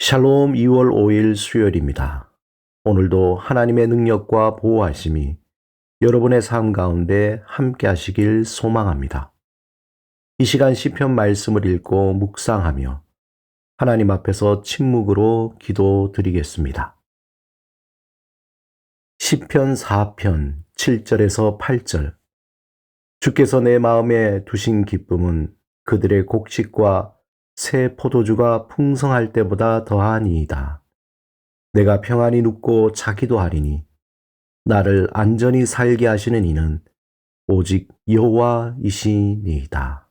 샬롬 2월 5일 수요일입니다. 오늘도 하나님의 능력과 보호하심이 여러분의 삶 가운데 함께 하시길 소망합니다. 이 시간 시편 말씀을 읽고 묵상하며 하나님 앞에서 침묵으로 기도드리겠습니다. 시편 4편 7절에서 8절. 주께서 내 마음에 두신 기쁨은 그들의 곡식과 새 포도주가 풍성할 때보다 더하니이다. 내가 평안히 눕고 자기도 하리니 나를 안전히 살게 하시는 이는 오직 여호와이시니이다.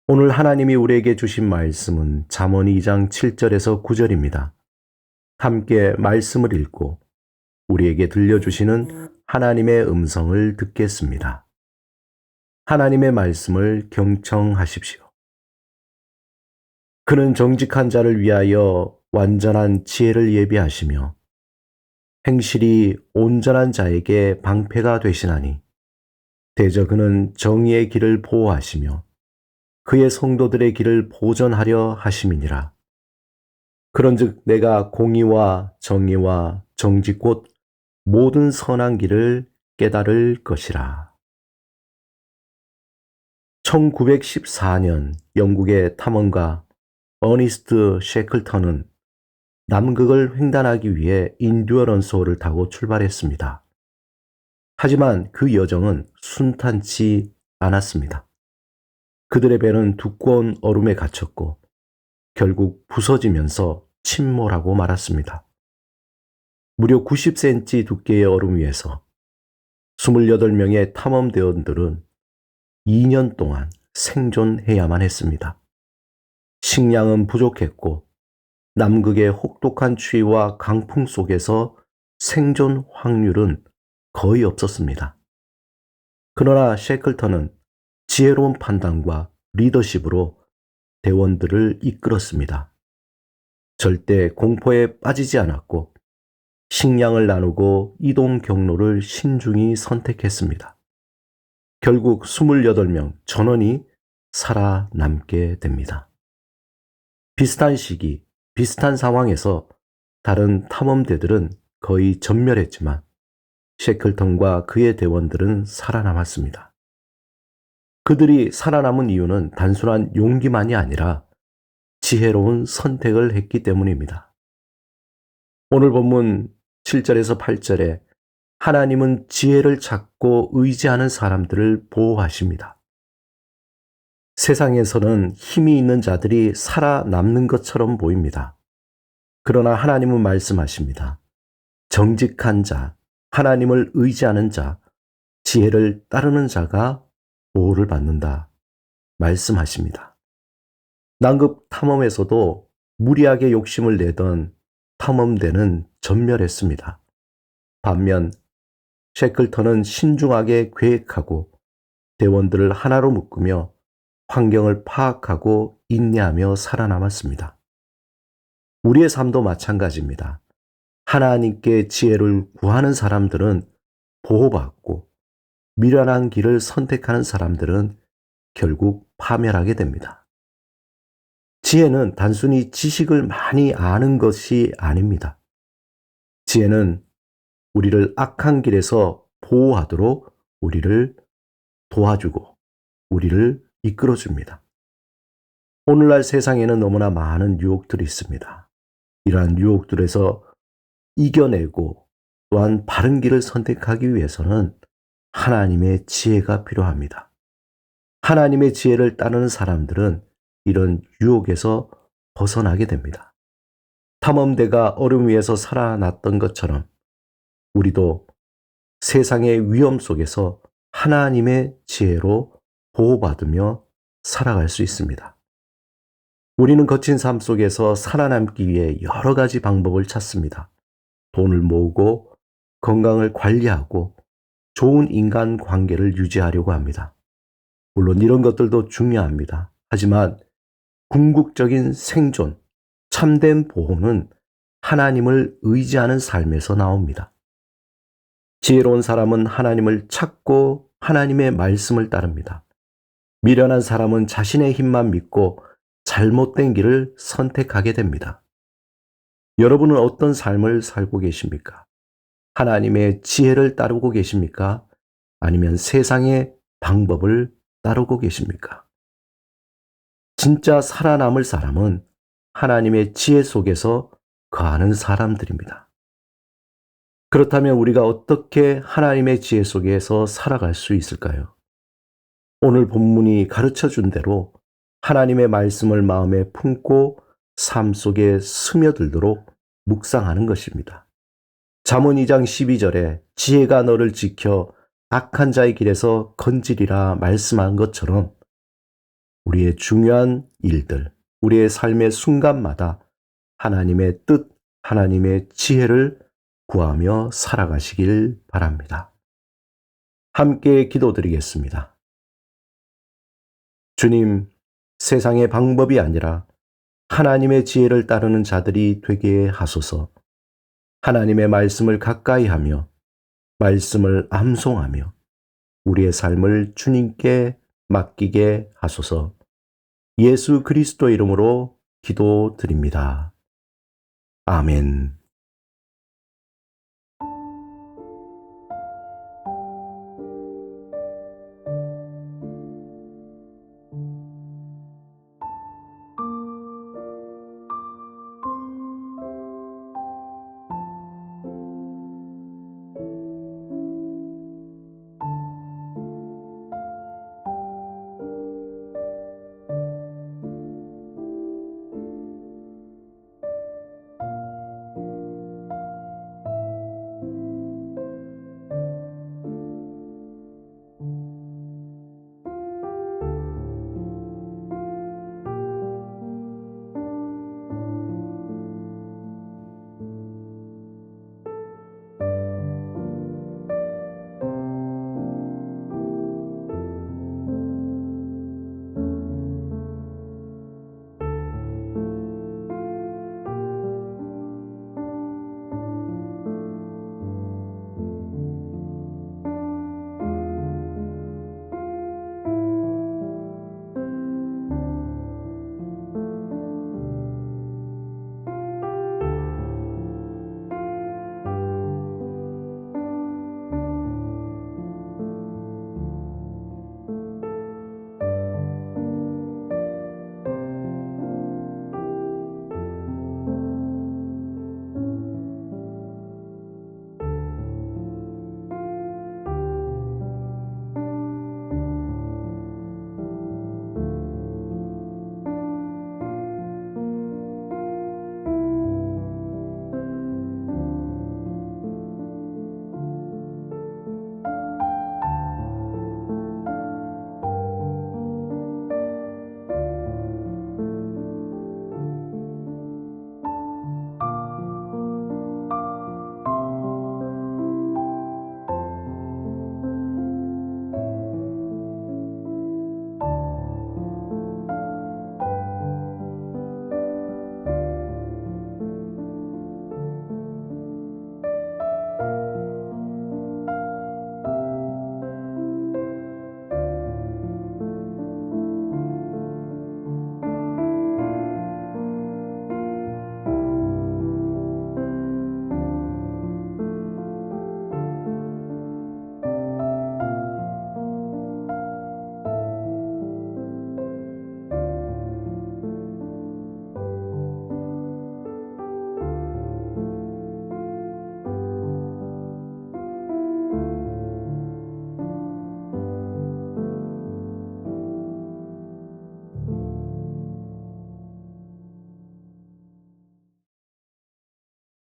오늘 하나님이 우리에게 주신 말씀은 잠언 2장 7절에서 9절입니다. 함께 말씀을 읽고 우리에게 들려주시는 하나님의 음성을 듣겠습니다. 하나님의 말씀을 경청하십시오. 그는 정직한 자를 위하여 완전한 지혜를 예비하시며 행실이 온전한 자에게 방패가 되시나니 대저 그는 정의의 길을 보호하시며 그의 성도들의 길을 보전하려 하심이니라. 그런즉 내가 공의와 정의와 정직 곧 모든 선한 길을 깨달을 것이라. 1914년 영국의 탐험가 어니스트 셰클턴은 남극을 횡단하기 위해 인듀어런스호를 타고 출발했습니다. 하지만 그 여정은 순탄치 않았습니다. 그들의 배는 두꺼운 얼음에 갇혔고 결국 부서지면서 침몰하고 말았습니다. 무려 90cm 두께의 얼음 위에서 28명의 탐험대원들은 2년 동안 생존해야만 했습니다. 식량은 부족했고 남극의 혹독한 추위와 강풍 속에서 생존 확률은 거의 없었습니다. 그러나 셰클턴은 지혜로운 판단과 리더십으로 대원들을 이끌었습니다. 절대 공포에 빠지지 않았고 식량을 나누고 이동 경로를 신중히 선택했습니다. 결국 28명 전원이 살아남게 됩니다. 비슷한 시기, 비슷한 상황에서 다른 탐험대들은 거의 전멸했지만 셰클턴과 그의 대원들은 살아남았습니다. 그들이 살아남은 이유는 단순한 용기만이 아니라 지혜로운 선택을 했기 때문입니다. 오늘 본문 7절에서 8절에 하나님은 지혜를 찾고 의지하는 사람들을 보호하십니다. 세상에서는 힘이 있는 자들이 살아남는 것처럼 보입니다. 그러나 하나님은 말씀하십니다. 정직한 자, 하나님을 의지하는 자, 지혜를 따르는 자가 보호를 받는다 말씀하십니다. 남극 탐험에서도 무리하게 욕심을 내던 탐험대는 전멸했습니다. 반면 셰클턴은 신중하게 계획하고 대원들을 하나로 묶으며 환경을 파악하고 인내하며 살아남았습니다. 우리의 삶도 마찬가지입니다. 하나님께 지혜를 구하는 사람들은 보호받고 미련한 길을 선택하는 사람들은 결국 파멸하게 됩니다. 지혜는 단순히 지식을 많이 아는 것이 아닙니다. 지혜는 우리를 악한 길에서 보호하도록 우리를 도와주고 우리를 이끌어줍니다. 오늘날 세상에는 너무나 많은 유혹들이 있습니다. 이러한 유혹들에서 이겨내고 또한 바른 길을 선택하기 위해서는 하나님의 지혜가 필요합니다. 하나님의 지혜를 따르는 사람들은 이런 유혹에서 벗어나게 됩니다. 탐험대가 얼음 위에서 살아났던 것처럼 우리도 세상의 위험 속에서 하나님의 지혜로 보호받으며 살아갈 수 있습니다. 우리는 거친 삶 속에서 살아남기 위해 여러 가지 방법을 찾습니다. 돈을 모으고 건강을 관리하고 좋은 인간 관계를 유지하려고 합니다. 물론 이런 것들도 중요합니다. 하지만 궁극적인 생존, 참된 보호는 하나님을 의지하는 삶에서 나옵니다. 지혜로운 사람은 하나님을 찾고 하나님의 말씀을 따릅니다. 미련한 사람은 자신의 힘만 믿고 잘못된 길을 선택하게 됩니다. 여러분은 어떤 삶을 살고 계십니까? 하나님의 지혜를 따르고 계십니까? 아니면 세상의 방법을 따르고 계십니까? 진짜 살아남을 사람은 하나님의 지혜 속에서 거하는 사람들입니다. 그렇다면 우리가 어떻게 하나님의 지혜 속에서 살아갈 수 있을까요? 오늘 본문이 가르쳐 준 대로 하나님의 말씀을 마음에 품고 삶 속에 스며들도록 묵상하는 것입니다. 잠언 2장 12절에 지혜가 너를 지켜 악한 자의 길에서 건지리라 말씀한 것처럼 우리의 중요한 일들, 우리의 삶의 순간마다 하나님의 뜻, 하나님의 지혜를 구하며 살아가시길 바랍니다. 함께 기도드리겠습니다. 주님, 세상의 방법이 아니라 하나님의 지혜를 따르는 자들이 되게 하소서. 하나님의 말씀을 가까이 하며 말씀을 암송하며 우리의 삶을 주님께 맡기게 하소서. 예수 그리스도 이름으로 기도드립니다. 아멘.